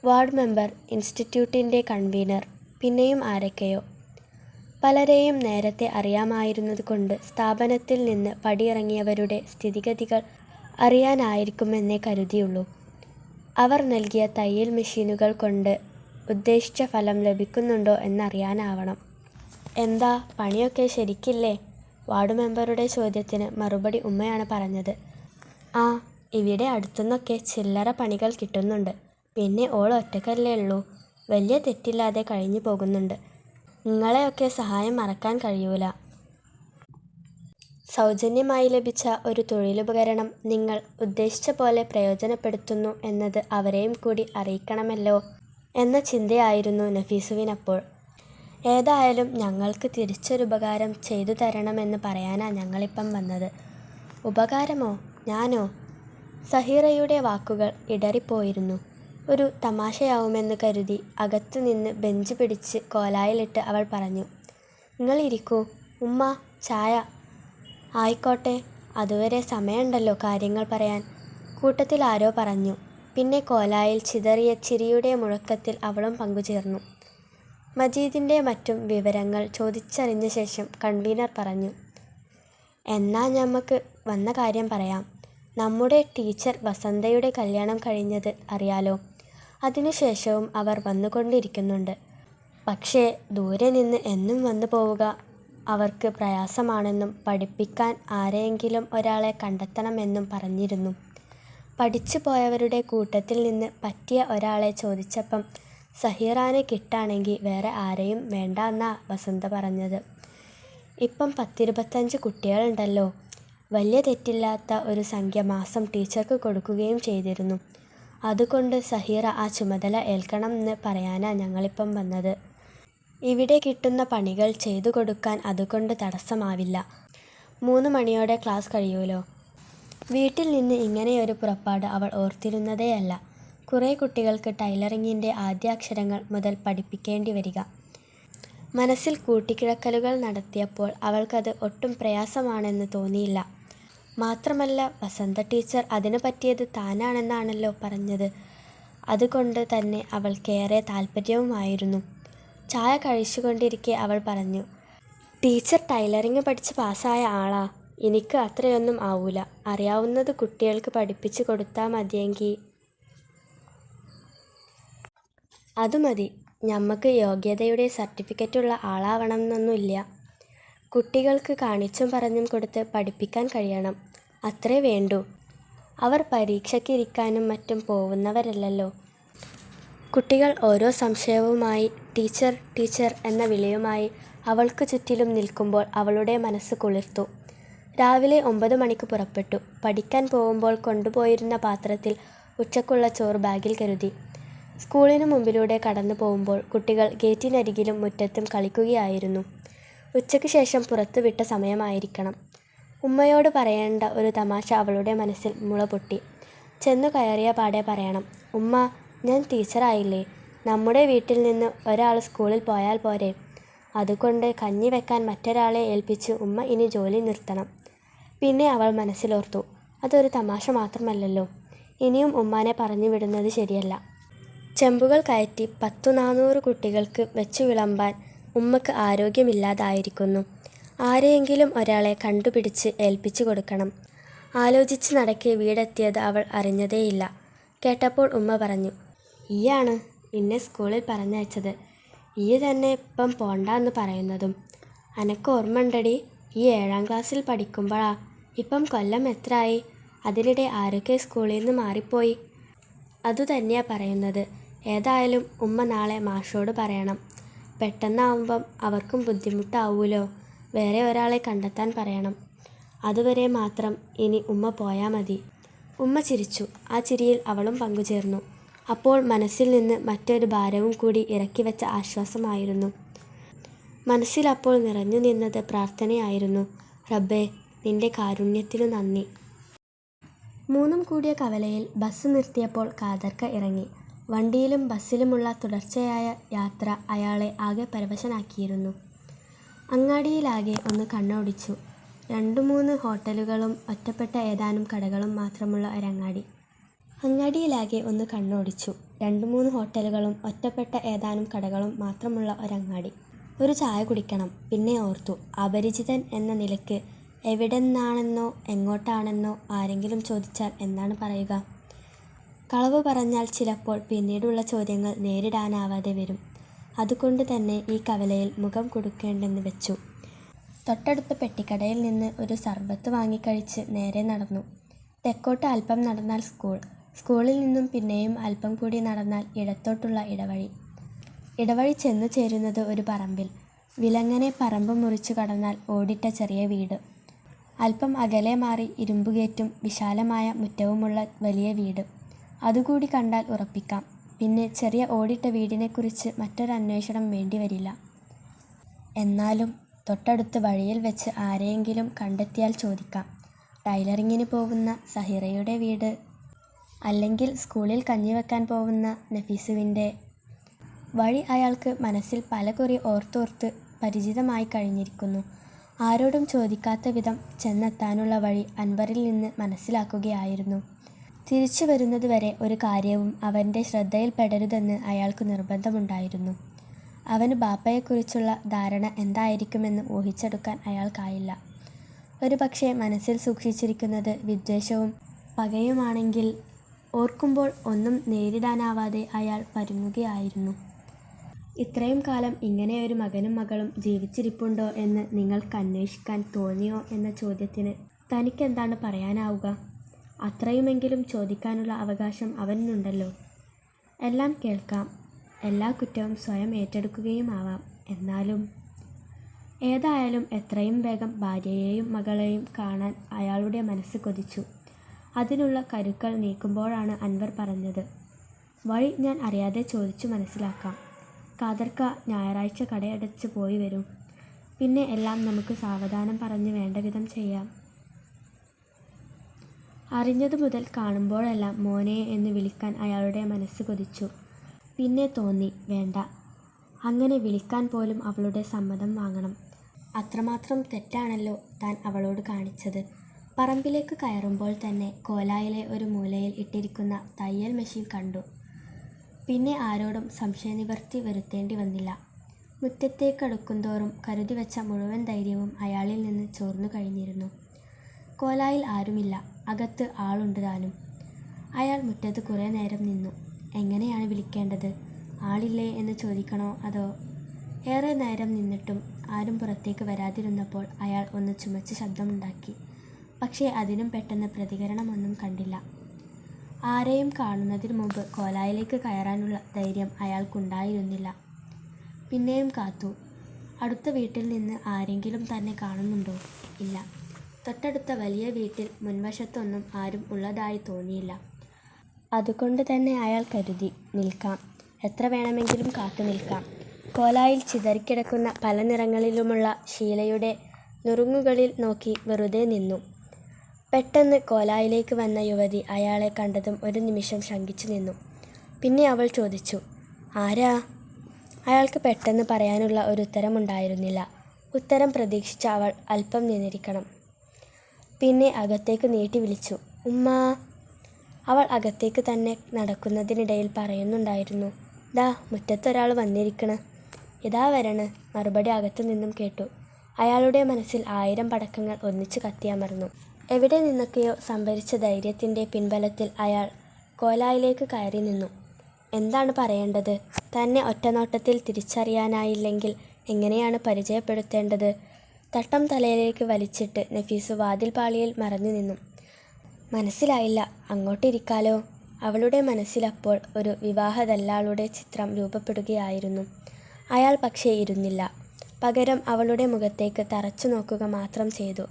വാർഡ് മെമ്പർ, ഇൻസ്റ്റിറ്റ്യൂട്ടിൻ്റെ കൺവീനർ, പിന്നെയും ആരൊക്കെയോ. പലരെയും നേരത്തെ അറിയാമായിരുന്നതുകൊണ്ട് സ്ഥാപനത്തിൽ നിന്ന് പടിയിറങ്ങിയവരുടെ സ്ഥിതിഗതികൾ അറിയാനായിരിക്കുമെന്നേ കരുതിയുള്ളൂ. അവർ നൽകിയ തയ്യൽ മെഷീനുകൾ കൊണ്ട് ഉദ്ദേശിച്ച ഫലം ലഭിക്കുന്നുണ്ടോ എന്നറിയാനാവണം. എന്താ, പണിയൊക്കെ ശരിക്കില്ലേ? വാർഡ് മെമ്പറുടെ ചോദ്യത്തിന് മറുപടി ഉമ്മയാണ് പറഞ്ഞത്. ആ, ഇവിടെ അടുത്തുനിന്നൊക്കെ ചില്ലറ പണികൾ കിട്ടുന്നുണ്ട്. പിന്നെ ഓൾ ഒറ്റക്കല്ലേ ഉള്ളൂ. വലിയ തെറ്റില്ലാതെ കഴിഞ്ഞു പോകുന്നുണ്ട്. നിങ്ങളെയൊക്കെ സഹായം മറക്കാൻ കഴിയൂല. സൗജന്യമായി ലഭിച്ച ഒരു തൊഴിലുപകരണം നിങ്ങൾ ഉദ്ദേശിച്ച പോലെ പ്രയോജനപ്പെടുത്തുന്നു എന്നത് അവരെയും കൂടി അറിയിക്കണമല്ലോ എന്ന ചിന്തയായിരുന്നു നഫീസുവിനപ്പോൾ. ഏതായാലും ഞങ്ങൾക്ക് തിരിച്ചൊരുപകാരം ചെയ്തു തരണമെന്ന് പറയാനാ ഞങ്ങളിപ്പം വന്നത്. ഉപകാരമോ? ഞാനോ? സഹീറയുടെ വാക്കുകൾ ഇടറിപ്പോയിരുന്നു. ഒരു തമാശയാവുമെന്ന് കരുതി അകത്തു നിന്ന് ബെഞ്ച് പിടിച്ച് കോലായിലിട്ട് അവൾ പറഞ്ഞു, നിങ്ങളിരിക്കൂ. ഉമ്മ, ചായ. ആയിക്കോട്ടെ, അതുവരെ സമയമുണ്ടല്ലോ കാര്യങ്ങൾ പറയാൻ, കൂട്ടത്തിൽ ആരോ പറഞ്ഞു. പിന്നെ കോലായിൽ ചിതറിയ ചിരിയുടെ മുഴക്കത്തിൽ അവളും പങ്കുചേർന്നു. മജീദിൻ്റെ മറ്റും വിവരങ്ങൾ ചോദിച്ചറിഞ്ഞ ശേഷം കൺവീനർ പറഞ്ഞു, എന്നാ ഞമ്മക്ക് വന്ന കാര്യം പറയാം. നമ്മുടെ ടീച്ചർ വസന്തയുടെ കല്യാണം കഴിഞ്ഞത് അറിയാലോ. അതിനുശേഷവും അവർ വന്നുകൊണ്ടിരിക്കുന്നുണ്ട്. പക്ഷേ ദൂരെ നിന്ന് എന്നും വന്നു പോവുക അവർക്ക് പ്രയാസമാണെന്നും പഠിപ്പിക്കാൻ ആരെയെങ്കിലും ഒരാളെ കണ്ടെത്തണമെന്നും പറഞ്ഞിരുന്നു. പഠിച്ചു പോയവരുടെ കൂട്ടത്തിൽ നിന്ന് പറ്റിയ ഒരാളെ ചോദിച്ചപ്പം സഹീറാനെ കിട്ടാണെങ്കിൽ വേറെ ആരെയും വേണ്ട എന്നാ വസന്ത പറഞ്ഞത്. ഇപ്പം 10-25 കുട്ടികളുണ്ടല്ലോ. വലിയ തെറ്റില്ലാത്ത ഒരു സംഖ്യ മാസം ടീച്ചർക്ക് കൊടുക്കുകയും ചെയ്തിരുന്നു. അതുകൊണ്ട് സഹീറ ആ ചുമതല ഏൽക്കണം എന്ന് പറയാനാ ഞങ്ങളിപ്പം വന്നത്. ഇവിടെ കിട്ടുന്ന പണികൾ ചെയ്തു കൊടുക്കാൻ അതുകൊണ്ട് തടസ്സമാവില്ല. 3 മണിയോടെ ക്ലാസ് കഴിയൂലോ. വീട്ടിൽ നിന്ന് ഇങ്ങനെയൊരു പുറപ്പാട് അവൾ ഓർത്തിരുന്നതേയല്ല. കുറേ കുട്ടികൾക്ക് ടൈലറിങ്ങിൻ്റെ ആദ്യാക്ഷരങ്ങൾ മുതൽ പഠിപ്പിക്കേണ്ടി വരിക. മനസ്സിൽ കൂട്ടിക്കിഴക്കലുകൾ നടത്തിയപ്പോൾ അവൾക്കത് ഒട്ടും പ്രയാസമാണെന്ന് തോന്നിയില്ല. മാത്രമല്ല വസന്ത ടീച്ചർ അതിനു പറ്റിയത് താനാണെന്നാണല്ലോ പറഞ്ഞത്. അതുകൊണ്ട് തന്നെ അവൾക്കേറെ താല്പര്യവുമായിരുന്നു. ചായ കഴിച്ചുകൊണ്ടിരിക്കെ അവൾ പറഞ്ഞു, ടീച്ചർ ടൈലറിങ് പഠിച്ച് പാസ്സായ ആളാ. എനിക്ക് അത്രയൊന്നും ആവൂല. അറിയാവുന്നത് കുട്ടികൾക്ക് പഠിപ്പിച്ച് കൊടുത്താൽ മതിയെങ്കിൽ അതുമതി. ഞമ്മക്ക് യോഗ്യതയുടെ സർട്ടിഫിക്കറ്റുള്ള ആളാവണമെന്നൊന്നുമില്ല. കുട്ടികൾക്ക് കാണിച്ചും പറഞ്ഞും കൊടുത്ത് പഠിപ്പിക്കാൻ കഴിയണം, അത്രേ വേണ്ടൂ. അവർ പരീക്ഷയ്ക്ക് ഇരിക്കാനും മറ്റും പോവുന്നവരല്ലല്ലോ. കുട്ടികൾ ഓരോ സംശയവുമായി ടീച്ചർ ടീച്ചർ എന്ന വിളിയുമായി അവൾക്ക് ചുറ്റിലും നിൽക്കുമ്പോൾ അവളുടെ മനസ്സ് കുളിർത്തു. രാവിലെ 9 മണിക്ക് പുറപ്പെട്ടു. പഠിക്കാൻ പോകുമ്പോൾ കൊണ്ടുപോയിരുന്ന പാത്രത്തിൽ ഉച്ചക്കുള്ള ചോറ് ബാഗിൽ കരുതി. സ്കൂളിനു മുമ്പിലൂടെ കടന്നു പോകുമ്പോൾ കുട്ടികൾ ഗേറ്റിനരികിലും മുറ്റത്തും കളിക്കുകയായിരുന്നു. ഉച്ചയ്ക്ക് ശേഷം പുറത്തു വിട്ട സമയമായിരിക്കണം. ഉമ്മയോട് പറയേണ്ട ഒരു തമാശ അവളുടെ മനസ്സിൽ മുള പൊട്ടി. ചെന്നു കയറിയ പാടെ പറയണം, ഉമ്മ, ഞാൻ ടീച്ചറായില്ലേ. നമ്മുടെ വീട്ടിൽ നിന്ന് ഒരാൾ സ്കൂളിൽ പോയാൽ പോരെ? അതുകൊണ്ട് കഞ്ഞി വെക്കാൻ മറ്റൊരാളെ ഏൽപ്പിച്ച് ഉമ്മ ഇനി ജോലി നിർത്തണം. പിന്നെ അവൾ മനസ്സിലോർത്തു, അതൊരു തമാശ മാത്രമല്ലല്ലോ. ഇനിയും ഉമ്മാനെ പറഞ്ഞു വിടുന്നത് ശരിയല്ല. ചെമ്പുകൾ കയറ്റി 100-400 കുട്ടികൾക്ക് വെച്ചു വിളമ്പാൻ ഉമ്മക്ക് ആരോഗ്യമില്ലാതായിരിക്കുന്നു. ആരെയെങ്കിലും ഒരാളെ കണ്ടുപിടിച്ച് ഏൽപ്പിച്ചു കൊടുക്കണം. ആലോചിച്ച് നടക്കെ വീടെത്തിയത് അവൾ അറിഞ്ഞതേയില്ല. കേട്ടപ്പോൾ ഉമ്മ പറഞ്ഞു, ഈയാണ് നിന്നെ സ്കൂളിൽ പറഞ്ഞയച്ചത്. ഈ തന്നെ ഇപ്പം പോണ്ടാന്ന് പറയുന്നതും. അനക്ക് ഓർമ്മണ്ടടി, ഈ 7ാം ക്ലാസ്സിൽ പഠിക്കുമ്പോഴാ. ഇപ്പം കൊല്ലം എത്രയായി? അതിനിടെ ആരൊക്കെ സ്കൂളിൽ നിന്ന് മാറിപ്പോയി. അതുതന്നെയാ പറയുന്നത്. ഏതായാലും ഉമ്മ നാളെ മാഷോട് പറയണം. പെട്ടെന്നാവുമ്പം അവർക്കും ബുദ്ധിമുട്ടാവൂലോ. വേറെ ഒരാളെ കണ്ടെത്താൻ പറയണം. അതുവരെ മാത്രം ഇനി ഉമ്മ പോയാൽ മതി. ഉമ്മ ചിരിച്ചു. ആ ചിരിയിൽ അവളും പങ്കുചേർന്നു. അപ്പോൾ മനസ്സിൽ നിന്ന് മറ്റൊരു ഭാരവും കൂടി ഇറക്കി വെച്ച ആശ്വാസമായിരുന്നു. മനസ്സിലപ്പോൾ നിറഞ്ഞു നിന്നത് പ്രാർത്ഥനയായിരുന്നു. റബ്ബേ, നിന്റെ കാരുണ്യത്തിനു നന്ദി. 3 കൂടിയ കവലയിൽ ബസ് നിർത്തിയപ്പോൾ കാദർക്ക ഇറങ്ങി. വണ്ടിയിലും ബസ്സിലുമുള്ള തുടർച്ചയായ യാത്ര അയാളെ ആകെ പരവശനാക്കിയിരുന്നു. അങ്ങാടിയിലാകെ ഒന്ന് കണ്ണോടിച്ചു. 2-3 ഹോട്ടലുകളും ഒറ്റപ്പെട്ട ഏതാനും കടകളും മാത്രമുള്ള ഒരങ്ങാടി. അങ്ങാടിയിലാകെ ഒന്ന് കണ്ണോടിച്ചു. 2-3 ഹോട്ടലുകളും ഒറ്റപ്പെട്ട ഏതാനും കടകളും മാത്രമുള്ള ഒരങ്ങാടി. ഒരു ചായ കുടിക്കണം. പിന്നെ ഓർത്തു, അപരിചിതൻ എന്ന നിലയ്ക്ക് എവിടെന്നാണെന്നോ എങ്ങോട്ടാണെന്നോ ആരെങ്കിലും ചോദിച്ചാൽ എന്താണ് പറയുക? കളവ് പറഞ്ഞാൽ ചിലപ്പോൾ പിന്നീടുള്ള ചോദ്യങ്ങൾ നേരിടാനാവാതെ വരും. അതുകൊണ്ട് തന്നെ ഈ കവലയിൽ മുഖം കൊടുക്കേണ്ടെന്ന് വെച്ചു. തൊട്ടടുത്ത പെട്ടിക്കടയിൽ നിന്ന് ഒരു സർബത്ത് വാങ്ങിക്കഴിച്ച് നേരെ നടന്നു. തെക്കോട്ട് അല്പം നടന്നാൽ സ്കൂൾ. സ്കൂളിൽ നിന്നും പിന്നെയും അല്പം കൂടി നടന്നാൽ ഇടത്തോട്ടുള്ള ഇടവഴി. ഇടവഴി ചെന്നു ചേരുന്നത് ഒരു പറമ്പിൽ. വിലങ്ങനെ പറമ്പ് മുറിച്ചു കടന്നാൽ ഓടിട്ട ചെറിയ വീട്. അല്പം അകലെ മാറി ഇരുമ്പുഗേറ്റും വിശാലമായ മുറ്റവുമുള്ള വലിയ വീട്. അതുകൂടി കണ്ടാൽ ഉറപ്പിക്കാം, പിന്നെ ചെറിയ ഓടിട്ട വീടിനെക്കുറിച്ച് മറ്റൊരന്വേഷണം വേണ്ടിവരില്ല. എന്നാലും തൊട്ടടുത്ത് വഴിയിൽ വെച്ച് ആരെയെങ്കിലും കണ്ടെത്തിയാൽ ചോദിക്കാം. ടൈലറിങ്ങിന് പോകുന്ന സഹിറയുടെ വീട്, അല്ലെങ്കിൽ സ്കൂളിൽ കഞ്ഞിവെക്കാൻ പോകുന്ന നഫീസുവിൻ്റെ. വഴി അയാൾക്ക് മനസ്സിൽ പലകുറി ഓർത്തോർത്ത് പരിചിതമായി കഴിഞ്ഞിരിക്കുന്നു. ആരോടും ചോദിക്കാത്ത വിധം ചെന്നെത്താനുള്ള വഴി അൻവറിൽ നിന്ന് മനസ്സിലാക്കുകയായിരുന്നു. തിരിച്ചു വരുന്നതുവരെ ഒരു കാര്യവും അവൻ്റെ ശ്രദ്ധയിൽപ്പെടരുതെന്ന് അയാൾക്ക് നിർബന്ധമുണ്ടായിരുന്നു. അവന് ബാപ്പയെക്കുറിച്ചുള്ള ധാരണ എന്തായിരിക്കുമെന്ന് ഊഹിച്ചെടുക്കാൻ അയാൾക്കായില്ല. ഒരുപക്ഷെ മനസ്സിൽ സൂക്ഷിച്ചിരിക്കുന്നത് വിദ്വേഷവും പകയുമാണെങ്കിൽ ഓർക്കുമ്പോൾ ഒന്നും നേരിടാനാവാതെ അയാൾ പരുങ്ങുകയായിരുന്നു. ഇത്രയും കാലം ഇങ്ങനെയൊരു മകനും മകളും ജീവിച്ചിരിപ്പുണ്ടോ എന്ന് നിങ്ങൾക്ക് അന്വേഷിക്കാൻ തോന്നിയോ എന്ന ചോദ്യത്തിന് തനിക്കെന്താണ് പറയാനാവുക? അത്രയുമെങ്കിലും ചോദിക്കാനുള്ള അവകാശം അവനുണ്ടല്ലോ. എല്ലാം കേൾക്കാം, എല്ലാ കുറ്റവും സ്വയം ഏറ്റെടുക്കുകയുമാവാം. എന്നാലും ഏതായാലും എത്രയും വേഗം ഭാര്യയെയും മകളെയും കാണാൻ അയാളുടെ മനസ്സ് കൊതിച്ചു. അതിനുള്ള കരുക്കൾ നീക്കുമ്പോഴാണ് അൻവർ പറഞ്ഞത്, വഴി ഞാൻ അറിയാതെ ചോദിച്ചു മനസ്സിലാക്കാം. കാദർക്ക ഞായറാഴ്ച കടയടച്ച് പോയി വരും. പിന്നെ എല്ലാം നമുക്ക് സാവധാനം പറഞ്ഞ് വേണ്ട വിധം ചെയ്യാം. അറിഞ്ഞതു മുതൽ കാണുമ്പോഴെല്ലാം മോനെ എന്ന് വിളിക്കാൻ അയാളുടെ മനസ്സ് കൊതിച്ചു. പിന്നെ തോന്നി, വേണ്ട, അങ്ങനെ വിളിക്കാൻ പോലും അവളുടെ സമ്മതം വാങ്ങണം. അത്രമാത്രം തെറ്റാണല്ലോ താൻ അവളോട് കാണിച്ചത്. പറമ്പിലേക്ക് കയറുമ്പോൾ തന്നെ കോലായിലെ ഒരു മൂലയിൽ ഇട്ടിരിക്കുന്ന തയ്യൽ മെഷീൻ കണ്ടു. പിന്നെ ആരോടും സംശയനിവൃത്തി വരുത്തേണ്ടി വന്നില്ല. മുറ്റത്തേക്കടുക്കുന്തോറും കരുതി വെച്ച മുഴുവൻ ധൈര്യവും അയാളിൽ നിന്ന് ചോർന്നു കഴിഞ്ഞിരുന്നു. കോലായിൽ ആരുമില്ല, അകത്ത് ആളുണ്ട് താനും. അയാൾ മുറ്റത്ത് കുറേ നേരം നിന്നു. എങ്ങനെയാണ് വിളിക്കേണ്ടത്? ആളില്ലേ എന്ന് ചോദിക്കണോ അതോ? ഏറെ നേരം നിന്നിട്ടും ആരും പുറത്തേക്ക് വരാതിരുന്നപ്പോൾ അയാൾ ഒന്ന് ചുമച്ച് ശബ്ദമുണ്ടാക്കി. പക്ഷേ അതിനും പെട്ടെന്ന് പ്രതികരണമൊന്നും കണ്ടില്ല. ആരെയും കാണുന്നതിന് മുമ്പ് കോലായിലേക്ക് കയറാനുള്ള ധൈര്യം അയാൾക്കുണ്ടായിരുന്നില്ല. പിന്നെയും കാത്തു. അടുത്ത വീട്ടിൽ നിന്ന് ആരെങ്കിലും തന്നെ കാണുന്നുണ്ടോ? ഇല്ല. തൊട്ടടുത്ത വലിയ വീട്ടിൽ മുൻവശത്തൊന്നും ആരും ഉള്ളതായി തോന്നിയില്ല. അതുകൊണ്ട് തന്നെ അയാൾ കരുതി, നിൽക്കാം, എത്ര വേണമെങ്കിലും കാത്തു നിൽക്കാം. കോലായിൽ ചിതറിക്കിടക്കുന്ന പല നിറങ്ങളിലുമുള്ള ശീലയുടെ നുറുങ്ങുകളിൽ നോക്കി വെറുതെ നിന്നു. പെട്ടെന്ന് കോലായിലേക്ക് വന്ന യുവതി അയാളെ കണ്ടതും ഒരു നിമിഷം ശങ്കിച്ചു നിന്നു. പിന്നെ അവൾ ചോദിച്ചു, ആരാ? അയാൾക്ക് പെട്ടെന്ന് പറയാനുള്ള ഒരു ഉത്തരമുണ്ടായിരുന്നില്ല. ഉത്തരം പ്രതീക്ഷിച്ച അവൾ അല്പം നിന്നിരിക്കണം. പിന്നെ അകത്തേക്ക് നീട്ടി വിളിച്ചു, ഉമ്മാ. അവൾ അകത്തേക്ക് തന്നെ നടക്കുന്നതിനിടയിൽ പറയുന്നുണ്ടായിരുന്നു, ദാ മുറ്റത്തൊരാൾ വന്നിരിക്കണ്. ഇതാ വരണ്. മറുപടി അകത്തു നിന്നും കേട്ടു. അയാളുടെ മനസ്സിൽ 1000 പടക്കങ്ങൾ ഒന്നിച്ചു കത്തിയമർന്നു. എവിടെ നിന്നൊക്കെയോ സംഭരിച്ച ധൈര്യത്തിൻ്റെ പിൻബലത്തിൽ അയാൾ കോലായിലേക്ക് കയറി നിന്നു. എന്താണ് പറയേണ്ടത്? തന്നെ ഒറ്റനോട്ടത്തിൽ തിരിച്ചറിയാനായില്ലെങ്കിൽ എങ്ങനെയാണ് പരിചയപ്പെടുത്തേണ്ടത്? തട്ടം തലയിലേക്ക് വലിച്ചിട്ട് നഫീസ് വാതിൽ പാളിയിൽ മറഞ്ഞു നിന്നു. മനസ്സിലായില്ല. അങ്ങോട്ടിരിക്കാലോ. അവളുടെ മനസ്സിലപ്പോൾ ഒരു വിവാഹദല്ലാളുടെ ചിത്രം രൂപപ്പെടുകയായിരുന്നു. അയാൾ പക്ഷേ ഇരുന്നില്ല. പകരം അവളുടെ മുഖത്തേക്ക് തറച്ചു നോക്കുക മാത്രം ചെയ്തു.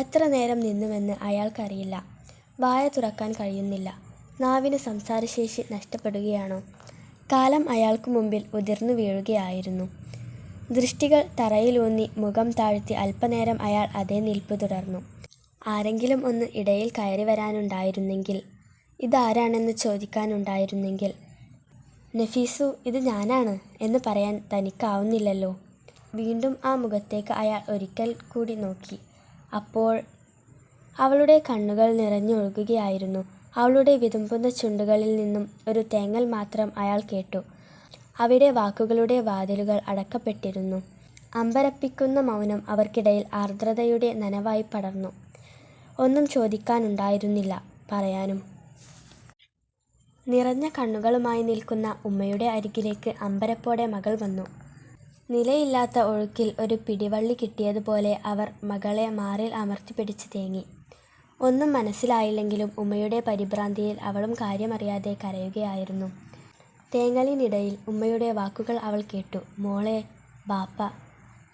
എത്ര നേരം നിന്നുവെന്ന് അയാൾക്കറിയില്ല. വായ തുറക്കാൻ കഴിയുന്നില്ല. നാവിന് സംസാരശേഷി നഷ്ടപ്പെടുകയാണോ? കാലം അയാൾക്ക് മുമ്പിൽ ഉതിർന്നു വീഴുകയായിരുന്നു. ദൃഷ്ടികൾ തറയിലൂന്നി മുഖം താഴ്ത്തി അല്പനേരം അയാൾ അതേ നിൽപ്പ് തുടർന്നു. ആരെങ്കിലും ഒന്ന് ഇടയിൽ കയറി വരാനുണ്ടായിരുന്നെങ്കിൽ, ഇതാരാണെന്ന് ചോദിക്കാനുണ്ടായിരുന്നെങ്കിൽ. നഫീസു, ഇത് ഞാനാണ് എന്ന് പറയാൻ തനിക്കാവുന്നില്ലല്ലോ. വീണ്ടും ആ മുഖത്തേക്ക് അയാൾ ഒരിക്കൽ കൂടി നോക്കി. അപ്പോൾ അവളുടെ കണ്ണുകൾ നിറഞ്ഞൊഴുകുകയായിരുന്നു. അവളുടെ വിതുമ്പുന്ന ചുണ്ടുകളിൽ നിന്നും ഒരു തേങ്ങൽ മാത്രം അയാൾ കേട്ടു. അവിടെ വാക്കുകളുടെ വാതിലുകൾ അടക്കപ്പെട്ടിരുന്നു. അമ്പരപ്പിക്കുന്ന മൗനം അവർക്കിടയിൽ ആർദ്രതയുടെ നനവായി പടർന്നു. ഒന്നും ചോദിക്കാനുണ്ടായിരുന്നില്ല, പറയാനും. നിറഞ്ഞ കണ്ണുകളുമായി നിൽക്കുന്ന ഉമ്മയുടെ അരികിലേക്ക് അമ്പരപ്പോടെ മകൾ വന്നു. നിലയില്ലാത്ത ഒഴുക്കിൽ ഒരു പിടിവള്ളി കിട്ടിയതുപോലെ അവർ മകളെ മാറിൽ അമർത്തിപ്പിടിച്ച് തേങ്ങി. ഒന്നും മനസ്സിലായില്ലെങ്കിലും ഉമ്മയുടെ പരിഭ്രാന്തിയിൽ അവളും കാര്യമറിയാതെ കരയുകയായിരുന്നു. തേങ്ങലിനിടയിൽ ഉമ്മയുടെ വാക്കുകൾ അവൾ കേട്ടു. മോളെ, ബാപ്പ.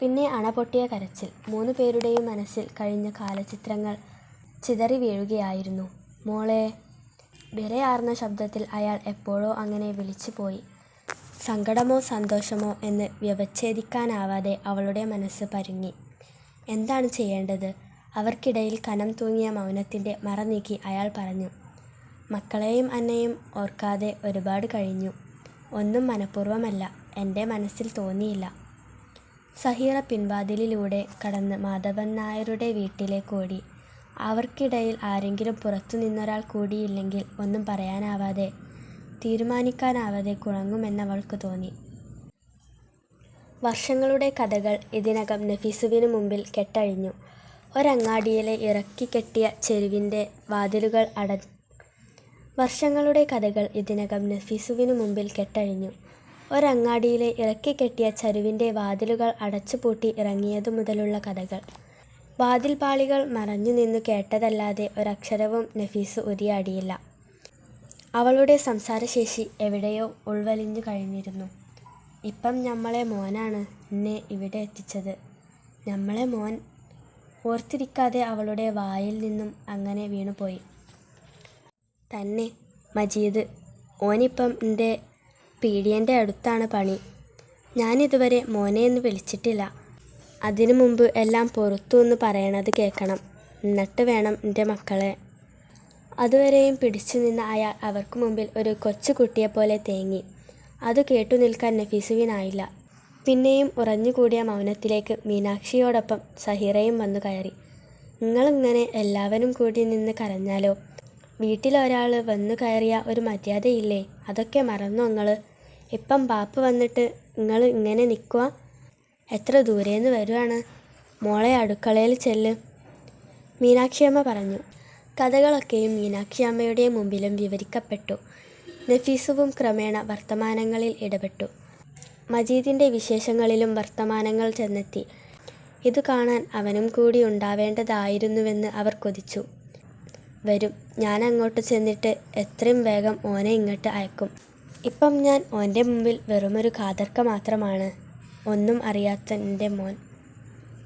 പിന്നെ അണപൊട്ടിയ കരച്ചിൽ. 3 പേരുടെയും മനസ്സിൽ കഴിഞ്ഞ കാലചിത്രങ്ങൾ ചിതറി വീഴുകയായിരുന്നു. മോളെ. വിറയാർന്ന ശബ്ദത്തിൽ അയാൾ എപ്പോഴോ അങ്ങനെ വിളിച്ചുപോയി. സങ്കടമോ സന്തോഷമോ എന്ന് വ്യവച്ഛേദിക്കാനാവാതെ അവളുടെ മനസ്സ് പരുങ്ങി. എന്താണ് ചെയ്യേണ്ടത്? അവർക്കിടയിൽ കനം തൂങ്ങിയ മൗനത്തിൻ്റെ മറ നീക്കി അയാൾ പറഞ്ഞു, മക്കളെയും അന്നെയും ഓർക്കാതെ ഒരുപാട് കഴിഞ്ഞു. ഒന്നും മനഃപൂർവ്വമല്ല, എൻ്റെ മനസ്സിൽ തോന്നിയില്ല. സഹീറ പിൻവാതിലിലൂടെ കടന്ന് മാധവൻ നായരുടെ വീട്ടിലേക്കോടി. അവർക്കിടയിൽ ആരെങ്കിലും പുറത്തു നിന്നൊരാൾ കൂടിയില്ലെങ്കിൽ ഒന്നും പറയാനാവാതെ, തീരുമാനിക്കാനാവാതെ കുഴങ്ങുമെന്നവൾക്ക് തോന്നി. വർഷങ്ങളുടെ കഥകൾ ഇതിനകം നഫീസുവിനു മുമ്പിൽ കെട്ടഴിഞ്ഞു. ഒരങ്ങാടിയിലെ ഇറക്കിക്കെട്ടിയ ചെരുവിൻ്റെ വാതിലുകൾ വർഷങ്ങളുടെ കഥകൾ ഇതിനകം നഫീസുവിനു മുമ്പിൽ കെട്ടഴിഞ്ഞു. ഒരങ്ങാടിയിലെ ഇറക്കിക്കെട്ടിയ ചരുവിൻ്റെ വാതിലുകൾ അടച്ചുപൂട്ടി ഇറങ്ങിയതു മുതലുള്ള കഥകൾ. വാതിൽപ്പാളികൾ മറഞ്ഞു നിന്നു കേട്ടതല്ലാതെ ഒരക്ഷരവും നഫീസ് ഉരിയാടിയില്ല. അവളുടെ സംസാരശേഷി എവിടെയോ ഉൾവലിഞ്ഞു കഴിഞ്ഞിരുന്നു. ഇപ്പം ഞമ്മളെ മോനാണ് എന്നെ ഇവിടെ എത്തിച്ചത്. ഞമ്മളെ മോൻ. ഓർത്തിരിക്കാതെ അവളുടെ വായിൽ നിന്നും അങ്ങനെ വീണുപോയി. തന്നെ മജീദ്. ഓനിപ്പം എൻ്റെ പീഡിയൻ്റെ അടുത്താണ് പണി. ഞാനിതുവരെ മോനെ എന്ന് വിളിച്ചിട്ടില്ല. അതിനു മുമ്പ് എല്ലാം പൊറുത്തു എന്ന് പറയണത് കേൾക്കണം. എന്നിട്ട് വേണം എൻ്റെ മക്കളെ. അതുവരെയും പിടിച്ചു നിന്ന അയാൾ അവർക്ക് മുമ്പിൽ ഒരു കൊച്ചുകുട്ടിയെപ്പോലെ തേങ്ങി. അത് കേട്ടു നിൽക്കാൻ നഫീസുവിനായില്ല. പിന്നെയും ഉറഞ്ഞുകൂടിയ മൗനത്തിലേക്ക് മീനാക്ഷിയോടൊപ്പം സഹീറയും വന്നു കയറി. നിങ്ങളിങ്ങനെ എല്ലാവരും കൂടി നിന്ന് കരഞ്ഞാലോ? വീട്ടിലൊരാൾ വന്നു കയറിയ ഒരു മര്യാദയില്ലേ? അതൊക്കെ മറന്നോ നിങ്ങൾ? ഇപ്പം ബാപ്പ് വന്നിട്ട് നിങ്ങൾ ഇങ്ങനെ നിൽക്കുക? എത്ര ദൂരേന്ന് വരുവാണ്? മോളെ അടുക്കളയിൽ ചെല്ല്. മീനാക്ഷിയമ്മ പറഞ്ഞു. കഥകളൊക്കെയും മീനാക്ഷിയമ്മയുടെ മുമ്പിലും വിവരിക്കപ്പെട്ടു. നഫീസുവും ക്രമേണ വർത്തമാനങ്ങളിൽ ഇടപെട്ടു. മജീദിൻ്റെ വിശേഷങ്ങളിലും വർത്തമാനങ്ങൾ ചെന്നെത്തി. ഇതു കാണാൻ അവനും കൂടി ഉണ്ടാവേണ്ടതായിരുന്നുവെന്ന് അവർ കൊതിച്ചു. വരും, ഞാൻ അങ്ങോട്ട് ചെന്നിട്ട് എത്രയും വേഗം ഓനെ ഇങ്ങോട്ട് അയക്കും. ഇപ്പം ഞാൻ ഓൻ്റെ മുമ്പിൽ വെറുമൊരു കാതർക്ക മാത്രമാണ്. ഒന്നും അറിയാത്ത എൻ്റെ മോൻ.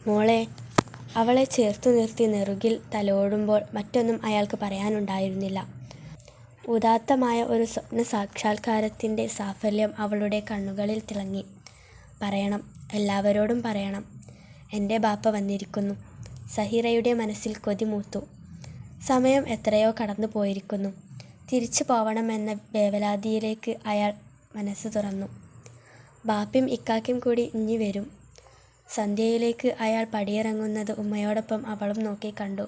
മോളെ. അവളെ ചേർത്തു നിർത്തി നെറുകിൽ തലോടുമ്പോൾ മറ്റൊന്നും അയാൾക്ക് പറയാനുണ്ടായിരുന്നില്ല. ഉദാത്തമായ ഒരു സ്വപ്ന സാക്ഷാത്കാരത്തിൻ്റെ സാഫല്യം അവളുടെ കണ്ണുകളിൽ തിളങ്ങി. പറയണം, എല്ലാവരോടും പറയണം. എൻ്റെ ബാപ്പ വന്നിരിക്കുന്നു. സഹീറയുടെ മനസ്സിൽ കൊതി മൂത്തു. സമയം എത്രയോ കടന്നു പോയിരിക്കുന്നു. തിരിച്ചു പോവണമെന്ന വേവലാതിയിലേക്ക് അയാൾ മനസ്സ് തുറന്നു. ബാപ്പയും ഇക്കാക്കയും കൂടി ഇഞ്ഞി വരും. സന്ധ്യയിലേക്ക് അയാൾ പടിയിറങ്ങുന്നത് ഉമ്മയോടൊപ്പം അവളും നോക്കി കണ്ടു.